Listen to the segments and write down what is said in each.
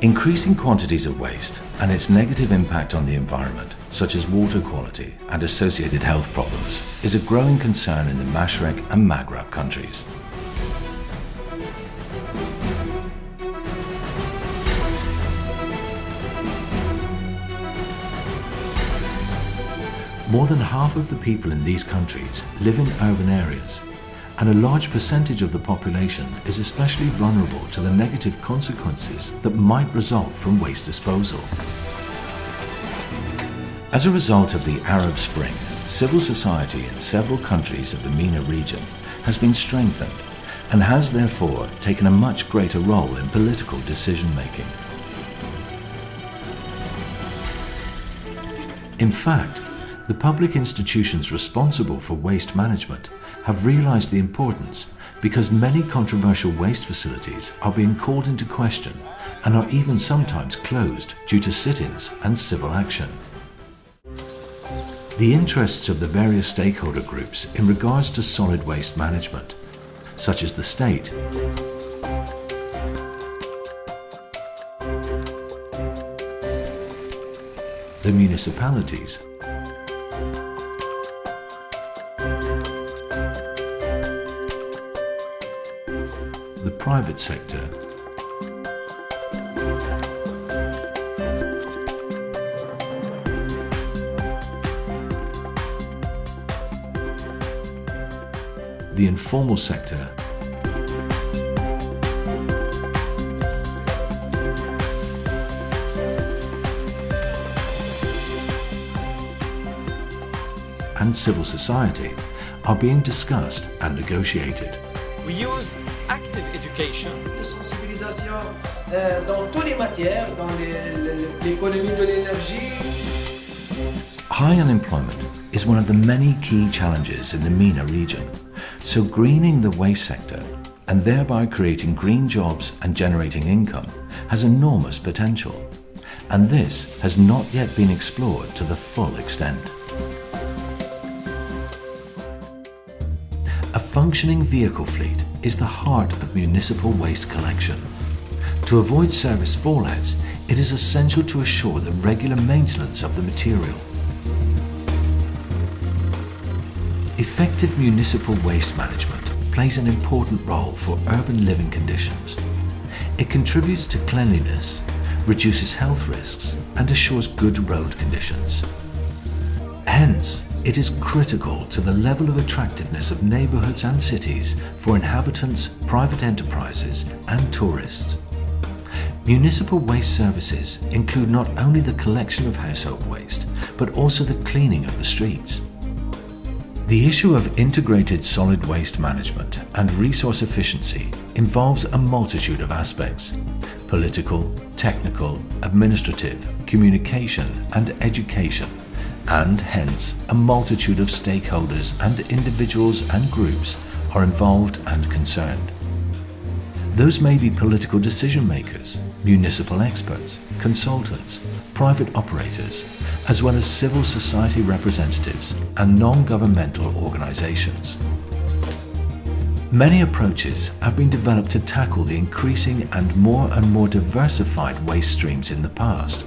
Increasing quantities of waste and its negative impact on the environment, such as water quality and associated health problems, is a growing concern in the Mashrek and Maghreb countries. More than half of the people in these countries live in urban areas, and a large percentage of the population is especially vulnerable to the negative consequences that might result from waste disposal. As a result of the Arab Spring, civil society in several countries of the MENA region has been strengthened and has therefore taken a much greater role in political decision-making. In fact, the public institutions responsible for waste management have realized the importance because many controversial waste facilities are being called into question and are even sometimes closed due to sit-ins and civil action. The interests of the various stakeholder groups in regards to solid waste management, such as the state, the municipalities, the private sector, the informal sector, and civil society are being discussed and negotiated. We use active education. De sensibilisation dans toutes les matières, dans l'économie de l'énergie. High unemployment is one of the many key challenges in the MENA region, so greening the waste sector and thereby creating green jobs and generating income has enormous potential, and this has not yet been explored to the full extent. A functioning vehicle fleet is the heart of municipal waste collection. To avoid service fallouts, it is essential to assure the regular maintenance of the material. Effective municipal waste management plays an important role for urban living conditions. It contributes to cleanliness, reduces health risks, and assures good road conditions. Hence, it is critical to the level of attractiveness of neighbourhoods and cities for inhabitants, private enterprises, and tourists. Municipal waste services include not only the collection of household waste, but also the cleaning of the streets. The issue of integrated solid waste management and resource efficiency involves a multitude of aspects: political, technical, administrative, communication, and education, and hence a multitude of stakeholders and individuals and groups are involved and concerned. Those may be political decision makers, municipal experts, consultants, private operators, as well as civil society representatives and non-governmental organizations. Many approaches have been developed to tackle the increasing and more diversified waste streams in the past.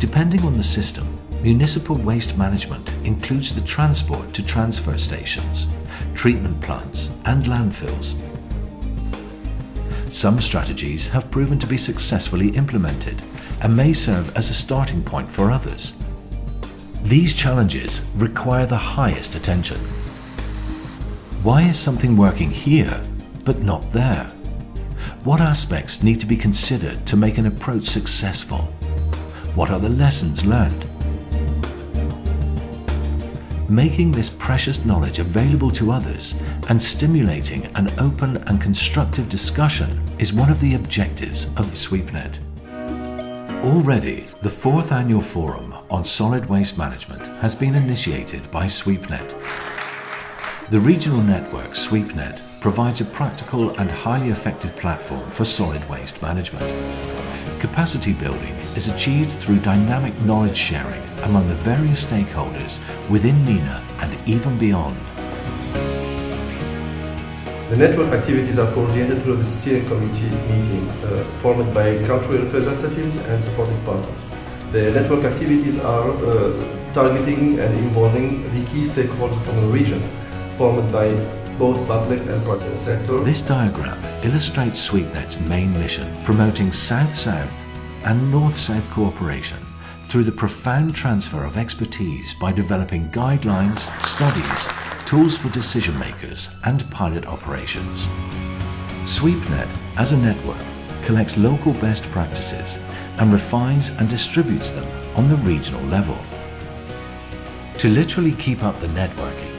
Depending on the system, municipal waste management includes the transport to transfer stations, treatment plants, and landfills. Some strategies have proven to be successfully implemented and may serve as a starting point for others. These challenges require the highest attention. Why is something working here but not there? What aspects need to be considered to make an approach successful? What are the lessons learned? Making this precious knowledge available to others and stimulating an open and constructive discussion is one of the objectives of SweepNet. Already, the 4th Annual Forum on Solid Waste Management has been initiated by SweepNet. The regional network SweepNet provides a practical and highly effective platform for solid waste management. Capacity building is achieved through dynamic knowledge sharing among the various stakeholders within MENA and even beyond. The network activities are coordinated through the steering committee meeting formed by country representatives and supporting partners. The network activities are targeting and involving the key stakeholders from the region, formed by both public and private sector. This diagram illustrates SweepNet's main mission, promoting South-South and North-South cooperation through the profound transfer of expertise by developing guidelines, studies, tools for decision makers, and pilot operations. SweepNet, as a network, collects local best practices and refines and distributes them on the regional level. To literally keep up the networking,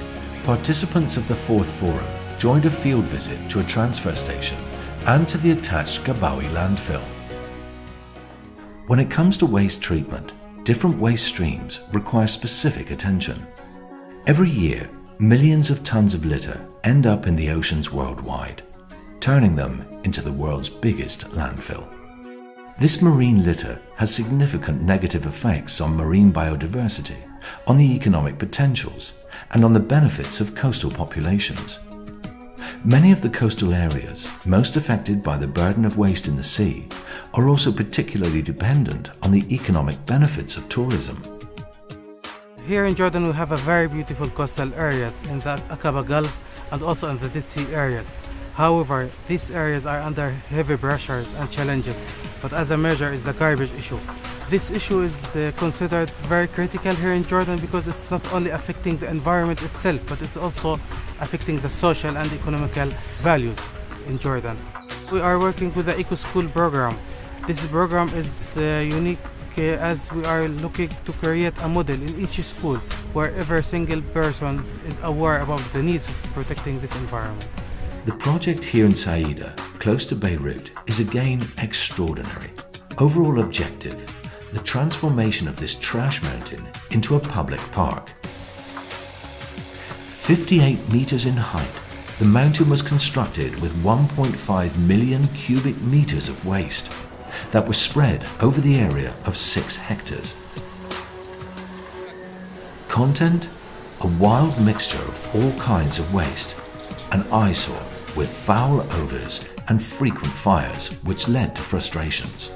participants of the Fourth Forum joined a field visit to a transfer station and to the attached Gabawi landfill. When it comes to waste treatment, different waste streams require specific attention. Every year, millions of tons of litter end up in the oceans worldwide, turning them into the world's biggest landfill. This marine litter has significant negative effects on marine biodiversity, on the economic potentials, and on the benefits of coastal populations. Many of the coastal areas most affected by the burden of waste in the sea are also particularly dependent on the economic benefits of tourism. Here in Jordan we have a very beautiful coastal areas in the Aqaba Gulf and also in the Dead Sea areas. However, these areas are under heavy pressures and challenges, but as a measure is the garbage issue. This issue is considered very critical here in Jordan because it's not only affecting the environment itself, but it's also affecting the social and economical values in Jordan. We are working with the Eco School program. This program is unique as we are looking to create a model in each school where every single person is aware about the needs of protecting this environment. The project here in Saida, close to Beirut, is again extraordinary. Overall objective: the transformation of this trash mountain into a public park. 58 meters in height, the mountain was constructed with 1.5 million cubic meters of waste that was spread over the area of 6 hectares. Content: a wild mixture of all kinds of waste, an eyesore with foul odors and frequent fires which led to frustrations.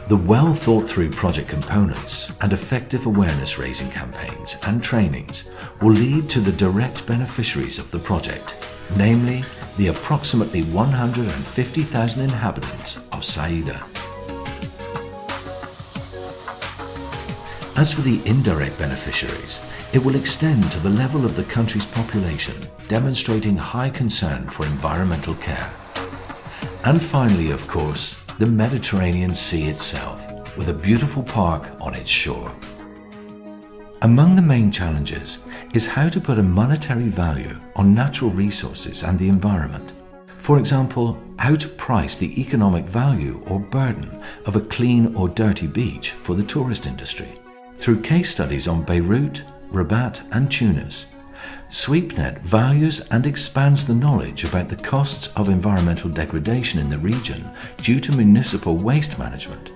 The well-thought-through project components and effective awareness-raising campaigns and trainings will lead to the direct beneficiaries of the project, namely the approximately 150,000 inhabitants of Saida. As for the indirect beneficiaries, it will extend to the level of the country's population, demonstrating high concern for environmental care. And finally, of course, the Mediterranean Sea itself, with a beautiful park on its shore. Among the main challenges is how to put a monetary value on natural resources and the environment. For example, how to price the economic value or burden of a clean or dirty beach for the tourist industry. Through case studies on Beirut, Rabat and Tunis, SweepNet values and expands the knowledge about the costs of environmental degradation in the region due to municipal waste management.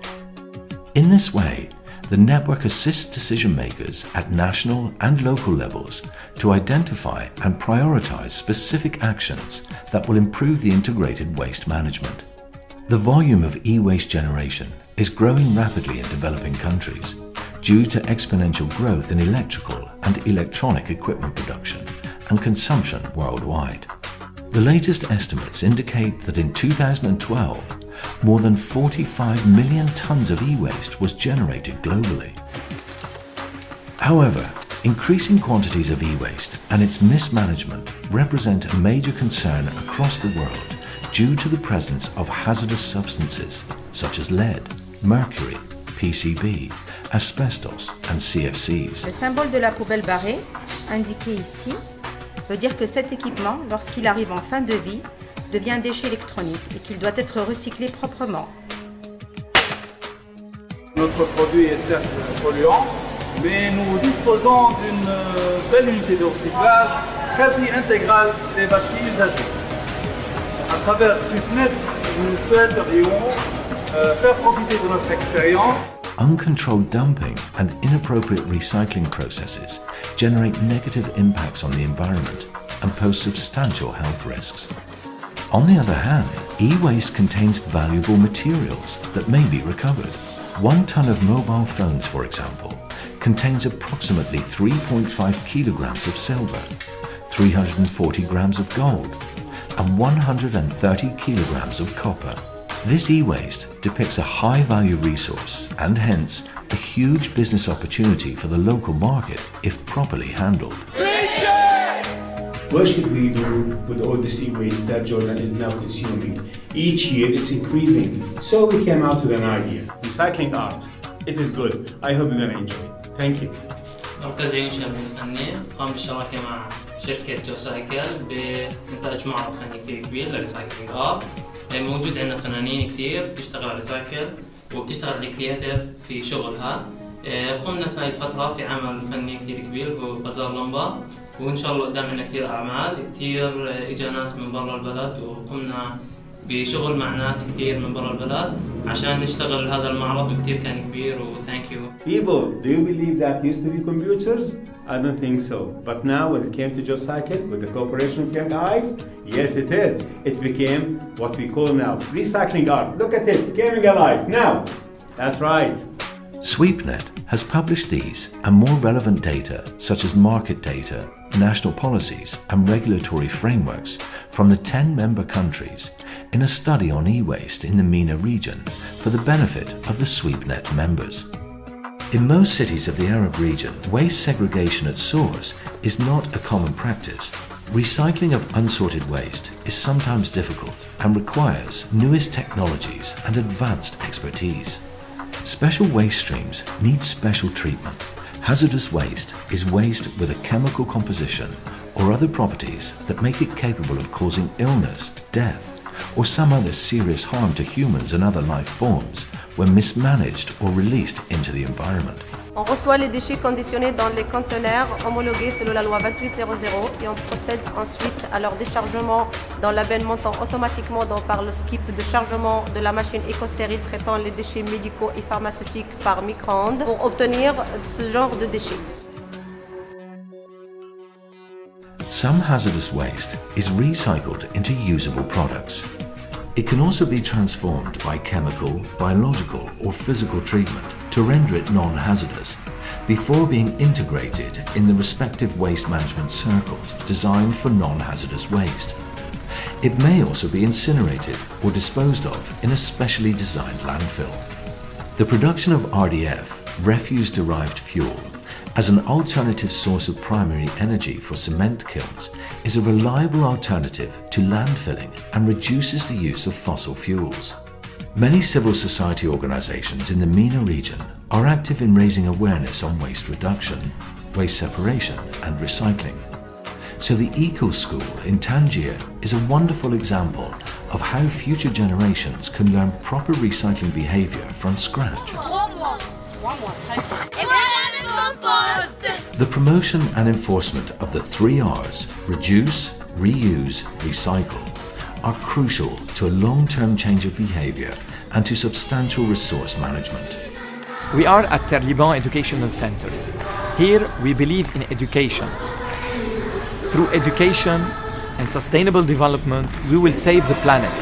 In this way, the network assists decision makers at national and local levels to identify and prioritize specific actions that will improve the integrated waste management. The volume of e-waste generation is growing rapidly in developing countries due to exponential growth in electrical and electronic equipment production and consumption worldwide. The latest estimates indicate that in 2012, more than 45 million tons of e-waste was generated globally. However, increasing quantities of e-waste and its mismanagement represent a major concern across the world due to the presence of hazardous substances such as lead, mercury, PCB, asbestos and CFCs. Le symbole de la poubelle barrée, indiqué ici, veut dire que cet équipement, lorsqu'il arrive en fin de vie, devient un déchet électronique et qu'il doit être recyclé proprement. Notre produit est certes polluant, mais nous disposons d'une belle unité de recyclage quasi intégrale des batteries usagées. À travers SweepNet, nous souhaiterions faire profiter de notre expérience Uncontrolled dumping and inappropriate recycling processes generate negative impacts on the environment and pose substantial health risks. On the other hand, e-waste contains valuable materials that may be recovered. 1 ton of mobile phones, for example, contains approximately 3.5 kilograms of silver, 340 grams of gold, and 130 kilograms of copper. This e-waste depicts a high-value resource and hence a huge business opportunity for the local market if properly handled. What should we do with all the e-waste that Jordan is now consuming? Each year it's increasing. So we came out with an idea. Recycling art. It is good. I hope you're going to enjoy it. Thank you. مركز عيون شباب الفني قام بالشراكة مع شركة جوسايكل بإنتاج معرض فني كتير كبير لريسايكلينج آرت. موجود عندنا فنانين كتير بتشتغل على ريسايكل وبتشتغل على كرياتيف في شغلها. قمنا في هاي الفترة في عمل فني كتير كبير هو بازار لمبا، وإن شاء الله قدام عندنا كتير أعمال كتير. إجا ناس من برا البلد وقمنا بشغل مع ناس كتير من برا البلد عشان نشتغل هذا المعرض وكتير كان كبير و thank you. People, do you believe that used to be computers? I don't think so. But now when it came to Jocycle with the cooperation of young eyes, yes it is. It became what we call now recycling art. Look at it, coming alive now. That's right. SweepNet has published these and more relevant data such as market data, national policies and regulatory frameworks from the 10 member countries in a study on e-waste in the MENA region for the benefit of the SweepNet members. In most cities of the Arab region, waste segregation at source is not a common practice. Recycling of unsorted waste is sometimes difficult and requires newest technologies and advanced expertise. Special waste streams need special treatment. Hazardous waste is waste with a chemical composition or other properties that make it capable of causing illness, death, or some other serious harm to humans and other life forms when mismanaged or released into the environment. On reçoit les déchets conditionnés dans les conteneurs homologués selon la loi 2800 et on procède ensuite à leur déchargement dans la benne montant automatiquement par le skip de chargement de la machine éco-stérile traitant les déchets médicaux et pharmaceutiques par micro-ondes pour obtenir ce genre de déchets. Some hazardous waste is recycled into usable products. It can also be transformed by chemical, biological or physical treatment to render it non-hazardous before being integrated in the respective waste management circles designed for non-hazardous waste. It may also be incinerated or disposed of in a specially designed landfill. The production of RDF, refuse-derived fuel, as an alternative source of primary energy for cement kilns is a reliable alternative to landfilling and reduces the use of fossil fuels. Many civil society organizations in the MENA region are active in raising awareness on waste reduction, waste separation and recycling. So the Eco School in Tangier is a wonderful example of how future generations can learn proper recycling behavior from scratch. The promotion and enforcement of the 3 R's, reduce, reuse, recycle, are crucial to a long-term change of behavior and to substantial resource management. We are at Terliban Educational Center. Here we believe in education. Through education and sustainable development, we will save the planet.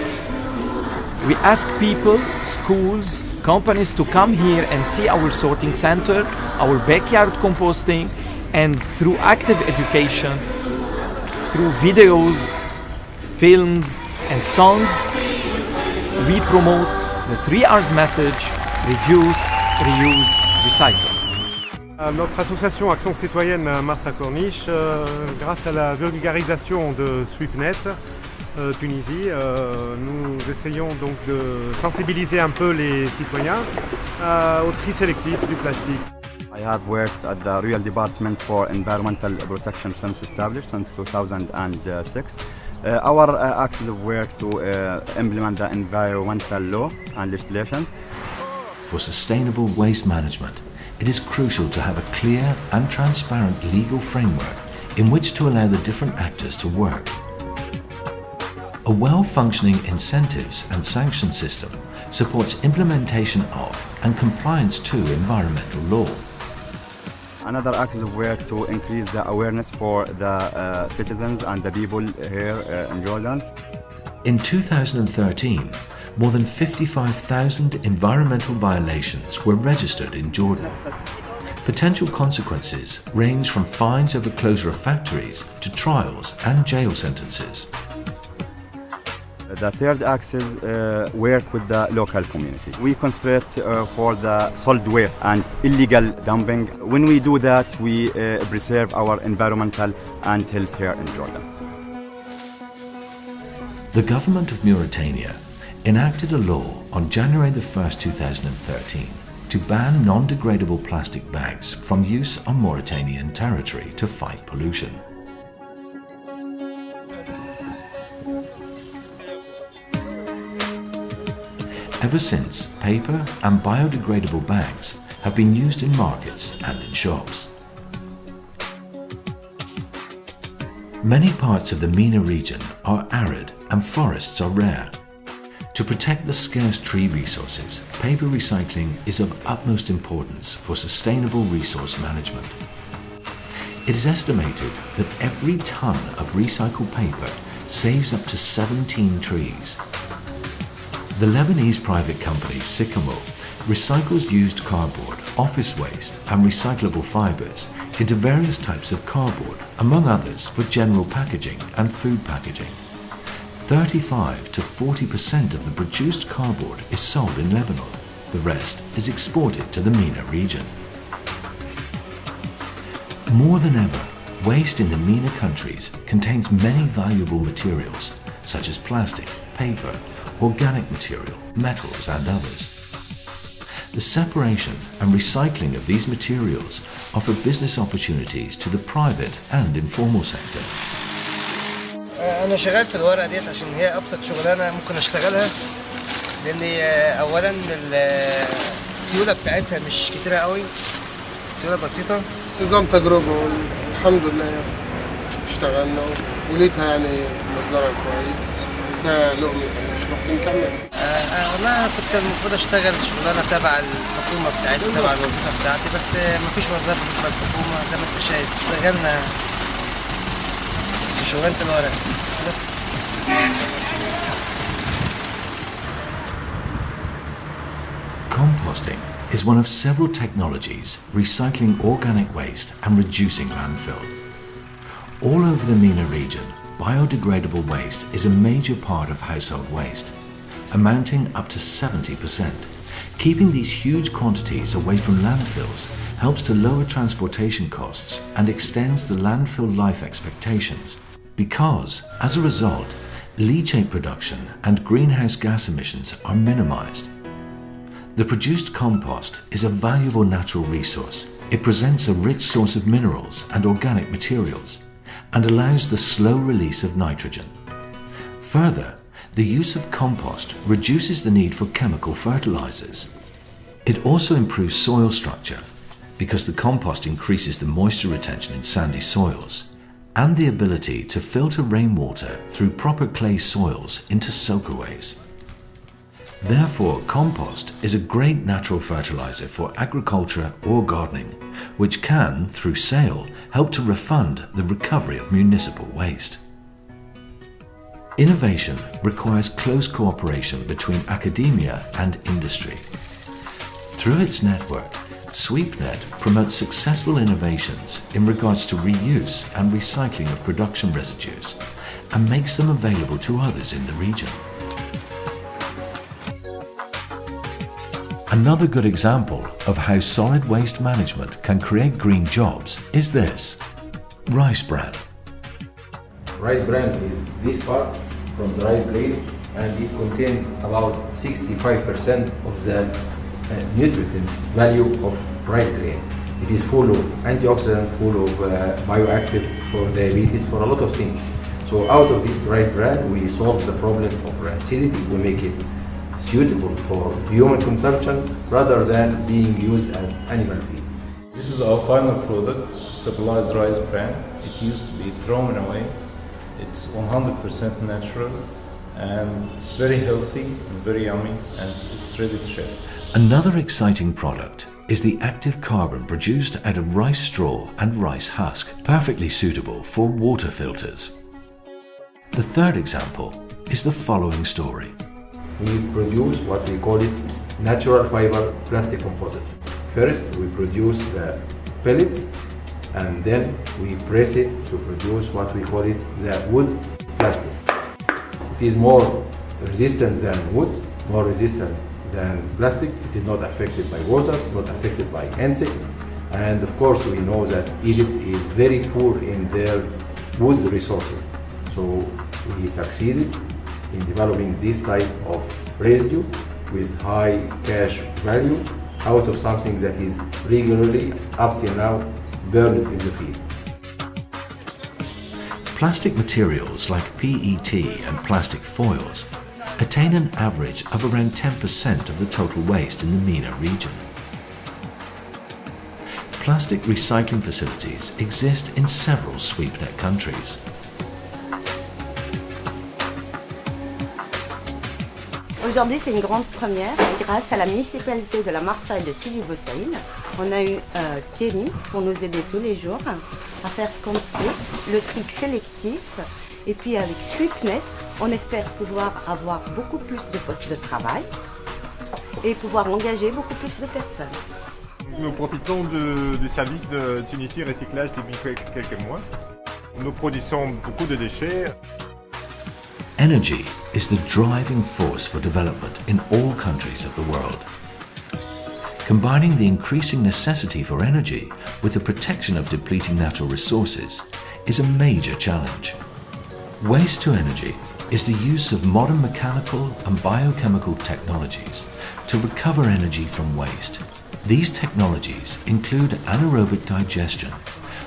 We ask people, schools, companies to come here and see our sorting center, our backyard composting, and through active education, through videos, films, and songs, we promote the 3 R's message: reduce, reuse, recycle. Notre association Action Citoyenne Mars à Corniche, grâce à la vulgarisation de SweepNet Tunisie, nous essayons donc de sensibiliser un peu les citoyens au tri sélectif du plastique. I have worked at the Royal Department for Environmental Protection since established since 2006. Our axis of work to implement the environmental law and legislations. For sustainable waste management, it is crucial to have a clear and transparent legal framework in which to allow the different actors to work. A well-functioning incentives and sanction system supports implementation of and compliance to environmental law. Another axis of work to increase the awareness for the citizens and the people here in Jordan. In 2013, more than 55,000 environmental violations were registered in Jordan. Potential consequences range from fines over closure of factories to trials and jail sentences. The third axis work with the local community. We concentrate for the solid waste and illegal dumping. When we do that, we preserve our environmental and health care in Jordan. The government of Mauritania enacted a law on January the 1st, 2013 to ban non-degradable plastic bags from use on Mauritanian territory to fight pollution. Ever since, paper and biodegradable bags have been used in markets and in shops. Many parts of the MENA region are arid and forests are rare. To protect the scarce tree resources, paper recycling is of utmost importance for sustainable resource management. It is estimated that every ton of recycled paper saves up to 17 trees. The Lebanese private company Sycamore recycles used cardboard, office waste and recyclable fibres into various types of cardboard, among others for general packaging and food packaging. 35 to 40% of the produced cardboard is sold in Lebanon. The rest is exported to the MENA region. More than ever, waste in the MENA countries contains many valuable materials such as plastic, paper, organic material, metals and others. The separation and recycling of these materials offer business opportunities to the private and informal sector. أنا شغال في الورقة ديت عشان هي أبسط شغلانة ممكن أشتغلها، لأن أولاً السيولة بتاعتها مش كتيرة قوي، سيولة بسيطة. نظام تجربة والحمد لله يعني اشتغلنا ولقيتها يعني مصدرها كويس وفيها لقمة مش ممكن نكمل. والله أنا كنت المفروض أشتغل شغلانة تبع الحكومة بتاعتي تبع الوظيفة بتاعتي، بس مفيش وظائف بالنسبة للحكومة زي ما أنت شايف. اشتغلنا في شغلانة الورق بس. Composting is one of several technologies recycling organic waste and reducing landfill. All over the MENA region, biodegradable waste is a major part of household waste, amounting up to 70%. Keeping these huge quantities away from landfills helps to lower transportation costs and extends the landfill life expectations, because, as a result, leachate production and greenhouse gas emissions are minimized. The produced compost is a valuable natural resource. It presents a rich source of minerals and organic materials and allows the slow release of nitrogen. Further, the use of compost reduces the need for chemical fertilizers. It also improves soil structure because the compost increases the moisture retention in sandy soils and the ability to filter rainwater through proper clay soils into soakaways. Therefore, compost is a great natural fertilizer for agriculture or gardening, which can, through sale, help to refund the recovery of municipal waste. Innovation requires close cooperation between academia and industry. Through its network, SweepNet promotes successful innovations in regards to reuse and recycling of production residues and makes them available to others in the region. Another good example of how solid waste management can create green jobs is this: rice bran. Rice bran is this part from the rice grain, and it contains about 65% of the nutrient value of rice grain. It is full of antioxidants, full of bioactive for diabetes, for a lot of things. So out of this rice bran, we solve the problem of rancidity. We make it suitable for human consumption rather than being used as animal feed. This is our final product, stabilized rice bran. It used to be thrown away. It's 100% natural. and it's very healthy and very yummy, and it's ready to share. Another exciting product is the active carbon produced out of rice straw and rice husk, perfectly suitable for water filters. The third example is the following story. We produce what we call it natural fiber plastic composites. First, we produce the pellets, and then we press it to produce what we call it the wood plastic. It is more resistant than wood, more resistant than plastic. It is not affected by water, not affected by insects. And of course, we know that Egypt is very poor in their wood resources. So we succeeded in developing this type of residue with high cash value out of something that is regularly, up till now, burned in the field. Plastic materials like PET and plastic foils attain an average of around 10% of the total waste in the MENA region. Plastic recycling facilities exist in several SweepNet countries. Aujourd'hui, c'est une grande première. Grâce à la municipalité de la Marsa et de Sidi Bou Saïd, on a eu Kémy pour nous aider tous les jours à faire ce qu'on fait, le tri sélectif. Et puis avec SweepNet, on espère pouvoir avoir beaucoup plus de postes de travail et pouvoir engager beaucoup plus de personnes. Nous profitons du service de Tunisie Recyclage depuis quelques mois. Nous produisons beaucoup de déchets. Energy is the driving force for development in all countries of the world. Combining the increasing necessity for energy with the protection of depleting natural resources is a major challenge. Waste to energy is the use of modern mechanical and biochemical technologies to recover energy from waste. These technologies include anaerobic digestion,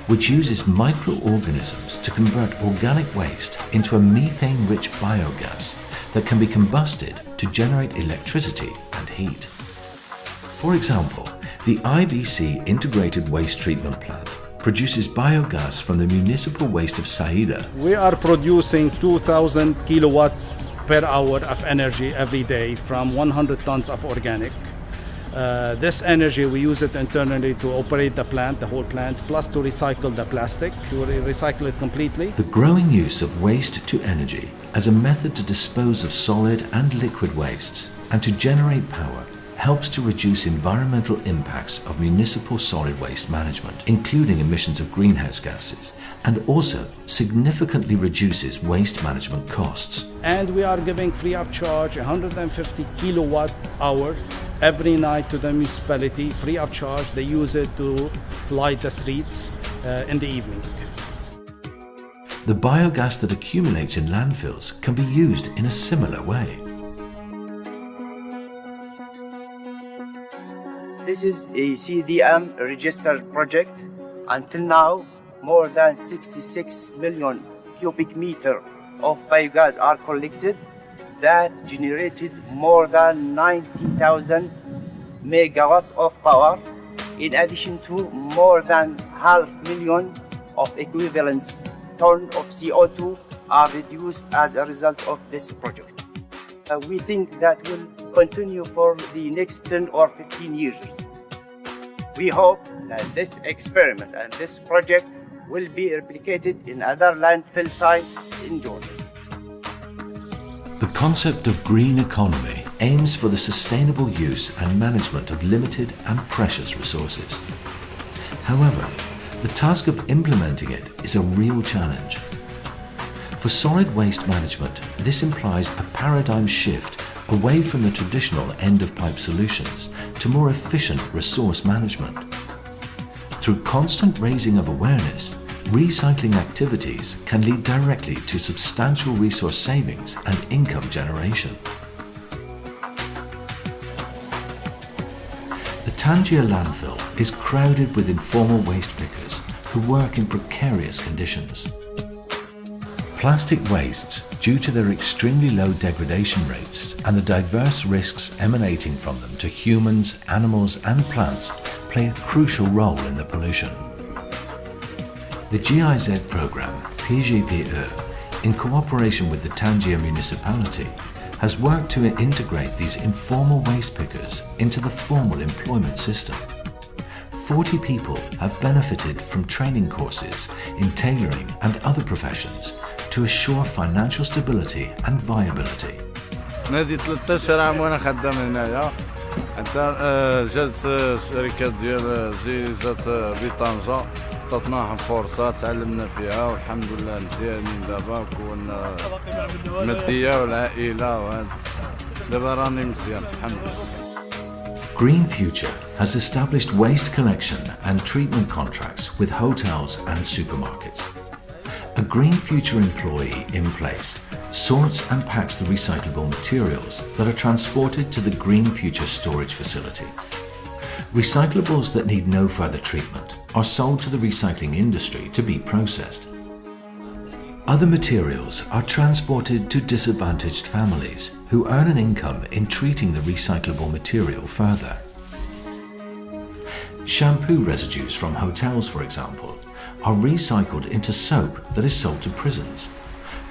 which uses microorganisms to convert organic waste into a methane-rich biogas that can be combusted to generate electricity and heat. For example, the IBC Integrated Waste Treatment Plant produces biogas from the municipal waste of Saida. We are producing 2,000 kilowatt per hour of energy every day from 100 tons of organic. This energy, we use it internally to operate the plant, the whole plant, plus to recycle the plastic, to recycle it completely. The growing use of waste to energy as a method to dispose of solid and liquid wastes and to generate power helps to reduce environmental impacts of municipal solid waste management, including emissions of greenhouse gases, and also significantly reduces waste management costs. And we are giving free of charge 150 kilowatt hour every night to the municipality, free of charge. They use it to light the streets in the evening. The biogas that accumulates in landfills can be used in a similar way. This is a CDM registered project. Until now, more than 66 million cubic meter of biogas are collected that generated more than 90,000 megawatt of power, in addition to more than 500,000 of equivalent ton of CO2 are reduced as a result of this project. We think that will continue for the next 10 or 15 years. We hope that this experiment and this project will be replicated in other landfill sites in Jordan. The concept of green economy aims for the sustainable use and management of limited and precious resources. However, the task of implementing it is a real challenge. For solid waste management, this implies a paradigm shift away from the traditional end-of-pipe solutions to more efficient resource management. Through constant raising of awareness, recycling activities can lead directly to substantial resource savings and income generation. The Tangier landfill is crowded with informal waste pickers who work in precarious conditions. Plastic wastes, due to their extremely low degradation rates and the diverse risks emanating from them to humans, animals and plants, play a crucial role in the pollution. The GIZ program, PGPE, in cooperation with the Tangier municipality, has worked to integrate these informal waste pickers into the formal employment system. 40 people have benefited from training courses in tailoring and other professions to assure financial stability and viability. نادي 13 عام وانا خدام هنايا. حتى جات شركات ديال GIZ بطنجة عطاتناهم فرصة تعلمنا فيها والحمد لله مزيانين دابا كونا المادية والعائلة وهذا دابا راني مزيان الحمد لله. Green Future has established waste collection and treatment contracts with hotels and supermarkets. A Green Future employee in place sorts and packs the recyclable materials that are transported to the Green Future storage facility. Recyclables that need no further treatment are sold to the recycling industry to be processed. Other materials are transported to disadvantaged families who earn an income in treating the recyclable material further. Shampoo residues from hotels, for example, are recycled into soap that is sold to prisons.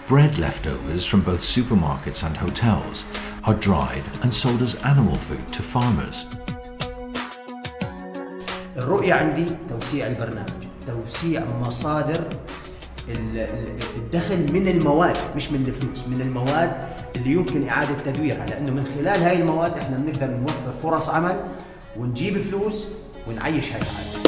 Bread leftovers from both supermarkets and hotels are dried and sold as animal food to farmers. الرؤية عندي توسيع البرنامج، توسيع مصادر الدخل من المواد مش من الفلوس، من المواد اللي يمكن إعادة تدويرها، لأنه من خلال هاي المواد إحنا بنقدر نوفر فرص عمل ونجيب فلوس ونعيش هاي العالم.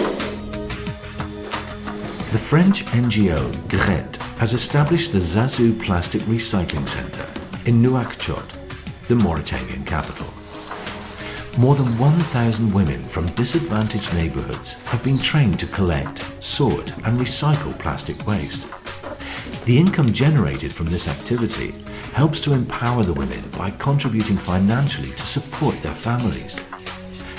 The French NGO GIZ has established the Zazu Plastic Recycling Centre in Nouakchott, the Mauritanian capital. More than 1,000 women from disadvantaged neighbourhoods have been trained to collect, sort and recycle plastic waste. The income generated from this activity helps to empower the women by contributing financially to support their families.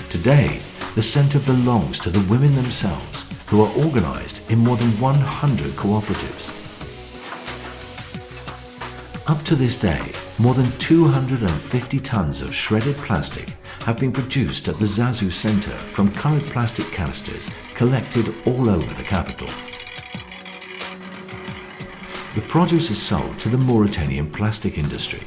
Today, the centre belongs to the women themselves, who are organised in more than 100 cooperatives. Up to this day, more than 250 tonnes of shredded plastic have been produced at the Zazu Centre from coloured plastic canisters collected all over the capital. The produce is sold to the Mauritanian plastic industry.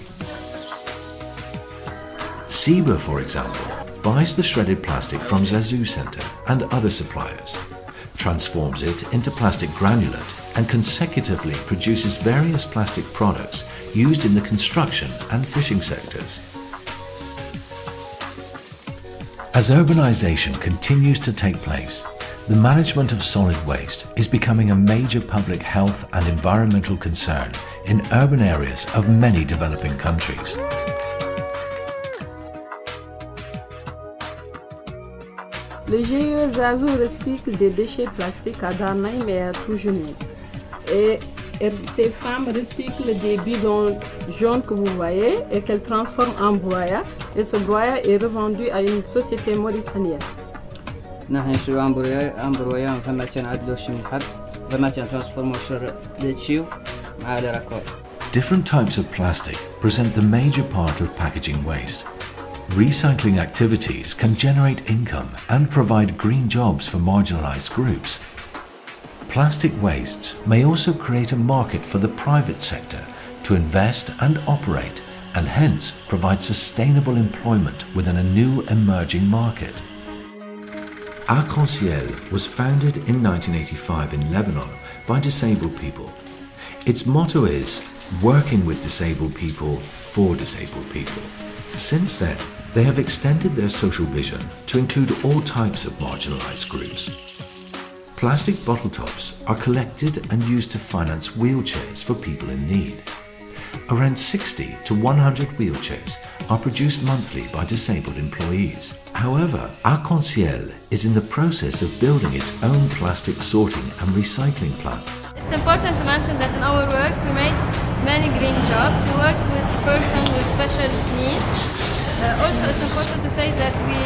Siba, for example, buys the shredded plastic from Zazu Centre and other suppliers, transforms it into plastic granulate and consecutively produces various plastic products used in the construction and fishing sectors. As urbanisation continues to take place, the management of solid waste is becoming a major public health and environmental concern in urban areas of many developing countries. Le GIE Zazu recycle des déchets plastiques à Darnaïm et à Trougenay. Et ces femmes recyclent des bidons jaunes que vous voyez et qu'elles transforment en broyat. Et ce broyat est revendu à une société mauritanienne. نحن نشتري عن برويا فما تنعدلو شي محب فما تنترانسفورمو شر لتشيو مع الركور. Different types of plastic present the major part of packaging waste. Recycling activities can generate income and provide green jobs for marginalized groups. Plastic wastes may also create a market for the private sector to invest and operate, and hence provide sustainable employment within a new emerging market. Arc-en-Ciel was founded in 1985 in Lebanon by disabled people. Its motto is, working with disabled people for disabled people. Since then, they have extended their social vision to include all types of marginalized groups. Plastic bottle tops are collected and used to finance wheelchairs for people in need. Around 60 to 100 wheelchairs are produced monthly by disabled employees. However, Arc-en-Ciel is in the process of building its own plastic sorting and recycling plant. It's important to mention that in our work we make many green jobs. We work with persons with special needs. Also, it's important to say that we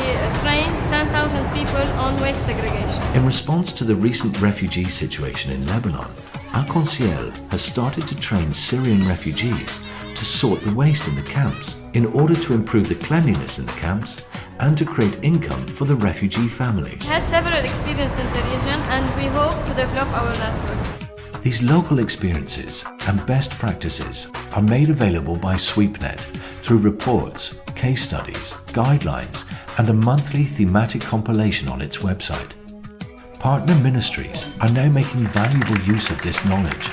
train 10,000 people on waste segregation. In response to the recent refugee situation in Lebanon, Arc-en-Ciel has started to train Syrian refugees to sort the waste in the camps in order to improve the cleanliness in the camps and to create income for the refugee families. We had several experiences in the region and we hope to develop our network. These local experiences and best practices are made available by SweepNet through reports, case studies, guidelines, and a monthly thematic compilation on its website. Partner ministries are now making valuable use of this knowledge,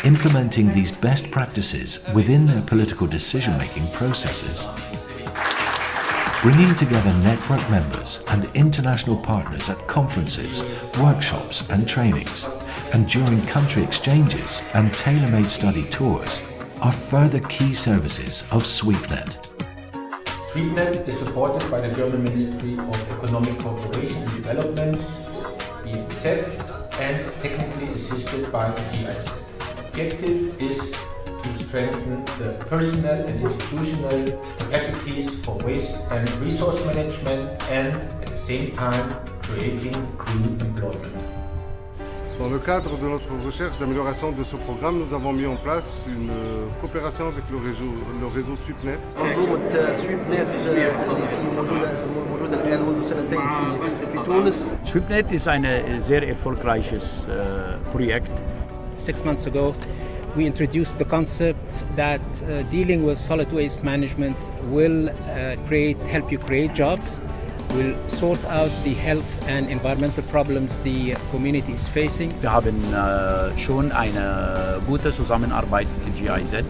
implementing these best practices within their political decision-making processes. Bringing together network members and international partners at conferences, workshops and trainings, and during country exchanges and tailor-made study tours are further key services of SweepNet. SweepNet is supported by the German Ministry of Economic Cooperation and Development, GIZ, and technically assisted by GIZ. The objective is to strengthen the personnel and institutional capacities for waste and resource management and, at the same time, creating green employment. Dans le cadre de notre recherche d'amélioration de ce programme, nous avons mis en place une coopération avec le réseau SweepNet. منظومة SweepNet التي موجودة الآن منذ سنتين في تونس. SweepNet ist ein sehr erfolgreiches Projekt. 6 months ago, we introduced the concept that dealing with solid waste management will help you create jobs, will sort out the health and environmental problems the community is facing. Wir haben schon eine gute Zusammenarbeit mit der GIZ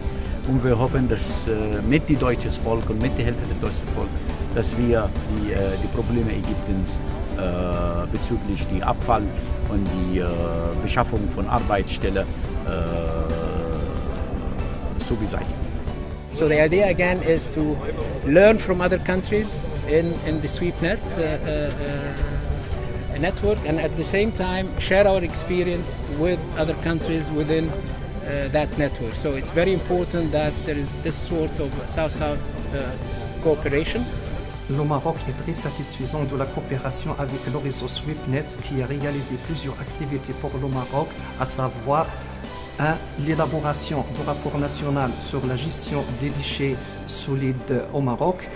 und wir hoffen, dass mit dem deutschen Volk und mit der Hilfe des deutschen Volk, dass wir die Probleme Ägyptens bezüglich die Abfall und die Beschaffung von Arbeitsstellen zu beseitigen. So the idea again is to learn from other countries in the SweepNet network, and at the same time share our experience with other countries within that network. So it's very important that there is this sort of South-South cooperation. Le Maroc est très satisfaisant de la coopération avec le réseau SweepNet qui a réalisé plusieurs activités pour le Maroc, à savoir 1. L'élaboration du rapport national sur la gestion des déchets solides au Maroc.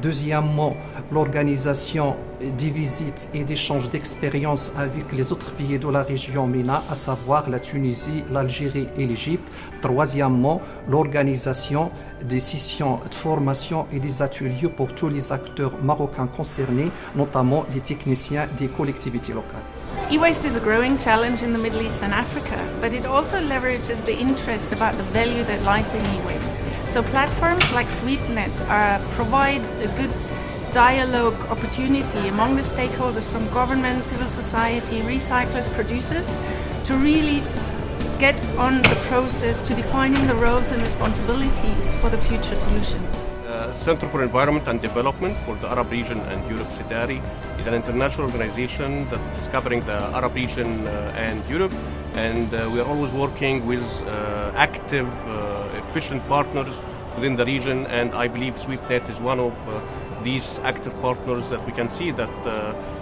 Deuxièmement, l'organisation des visites et d'échanges d'expériences avec les autres pays de la région MENA, à savoir la Tunisie, l'Algérie et l'Égypte. Troisièmement, l'organisation des sessions de formation et des ateliers pour tous les acteurs marocains concernés, notamment les techniciens des collectivités locales. E-waste is a growing challenge in the Middle East and Africa, but it also leverages the interest about the value that lies in e-waste. So platforms like SweepNet provide a good dialogue opportunity among the stakeholders from government, civil society, recyclers, producers, to really get on the process to defining the roles and responsibilities for the future solution. Center for Environment and Development for the Arab region and Europe, CEDARI, is an international organization that is covering the Arab region and Europe, and we are always working with active, efficient partners within the region, and I believe SweepNet is one of these active partners that we can see that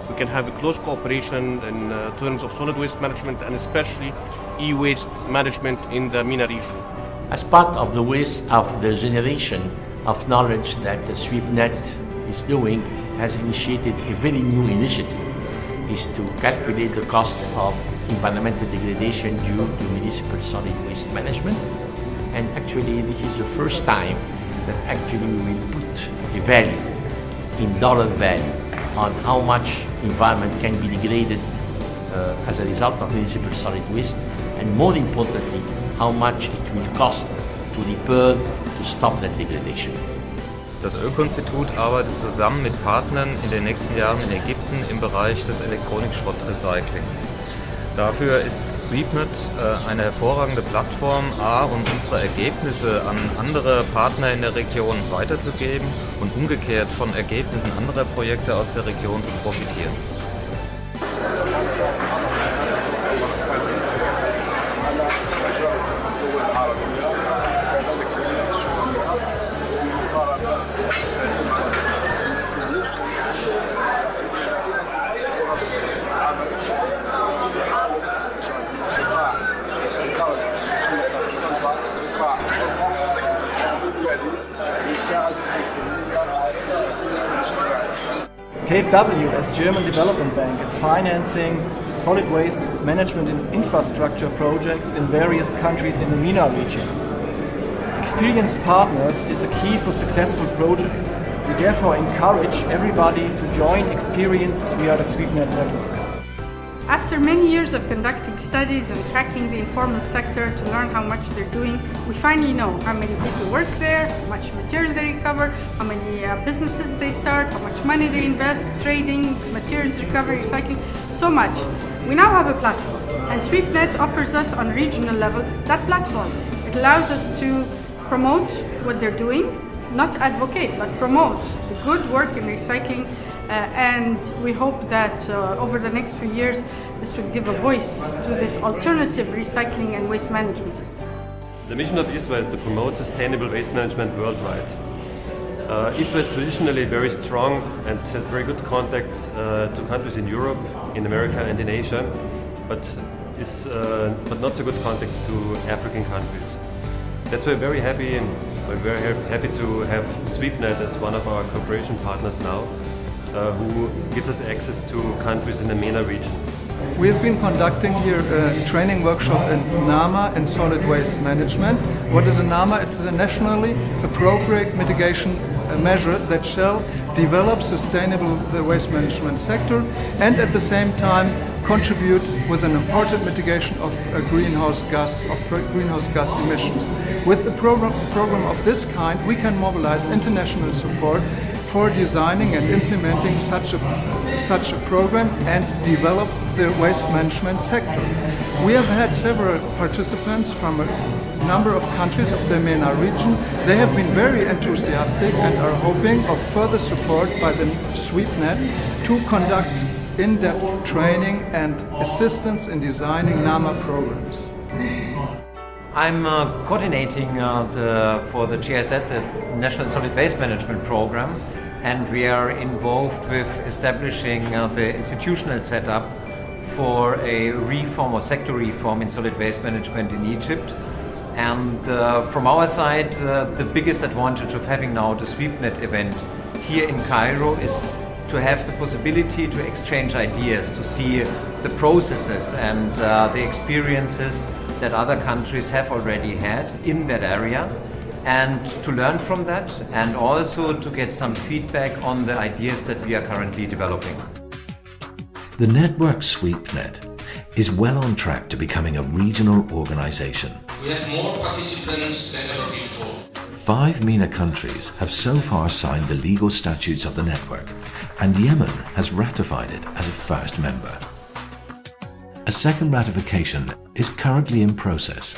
we can have a close cooperation in terms of solid waste management and especially e-waste management in the MENA region. As part of the waste of the generation of knowledge that the SweepNet is doing, it has initiated a very new initiative, is to calculate the cost of environmental degradation due to municipal solid waste management. And actually this is the first time that actually we will put a value, in dollar value, on how much environment can be degraded as a result of municipal solid waste, and more importantly, how much it will cost to repair, to stop that degradation. Das Öko-Institut arbeitet zusammen mit Partnern in den nächsten Jahren in Ägypten im Bereich des Elektronikschrottrecyclings. Dafür ist SweepNet eine hervorragende Plattform, um unsere Ergebnisse an andere Partner in der Region weiterzugeben und umgekehrt von Ergebnissen anderer Projekte aus der Region zu profitieren. KfW, as German Development Bank, is financing solid waste management and infrastructure projects in various countries in the MENA region. Experienced partners is a key for successful projects. We therefore encourage everybody to join experiences via the SweepNet network. After many years of conducting studies and tracking the informal sector to learn how much they're doing, we finally know how many people work there, how much material they recover, how many businesses they start, how much money they invest, trading, materials recovery, recycling, so much. We now have a platform, and SweepNet offers us on a regional level that platform. It allows us to promote what they're doing, not advocate, but promote the good work in recycling. And we hope that over the next few years, this will give a voice to this alternative recycling and waste management system. The mission of ISWA is to promote sustainable waste management worldwide. ISWA is traditionally very strong and has very good contacts to countries in Europe, in America and in Asia, but not so good contacts to African countries. That's why we're very happy to have SweepNet as one of our cooperation partners now, who gives us access to countries in the MENA region. We have been conducting here a training workshop in NAMA in solid waste management. What is a NAMA? It is a nationally appropriate mitigation measure that shall develop sustainable the waste management sector and at the same time contribute with an important mitigation of greenhouse gas emissions. With the program of this kind, we can mobilize international support for designing and implementing such a program and develop the waste management sector. We have had several participants from a number of countries of the MENA region. They have been very enthusiastic and are hoping of further support by the SweepNet to conduct in-depth training and assistance in designing NAMA programs. I'm coordinating for the GIZ, the National Solid Waste Management Program, and we are involved with establishing the institutional setup for a reform or sector reform in solid waste management in Egypt. And from our side, the biggest advantage of having now the SweepNet event here in Cairo is to have the possibility to exchange ideas, to see the processes and the experiences that other countries have already had in that area, and to learn from that, and also to get some feedback on the ideas that we are currently developing. The network SweepNet is well on track to becoming a regional organization. We have more participants than ever before. 5 MENA countries have so far signed the legal statutes of the network, and Yemen has ratified it as a first member. A second ratification is currently in process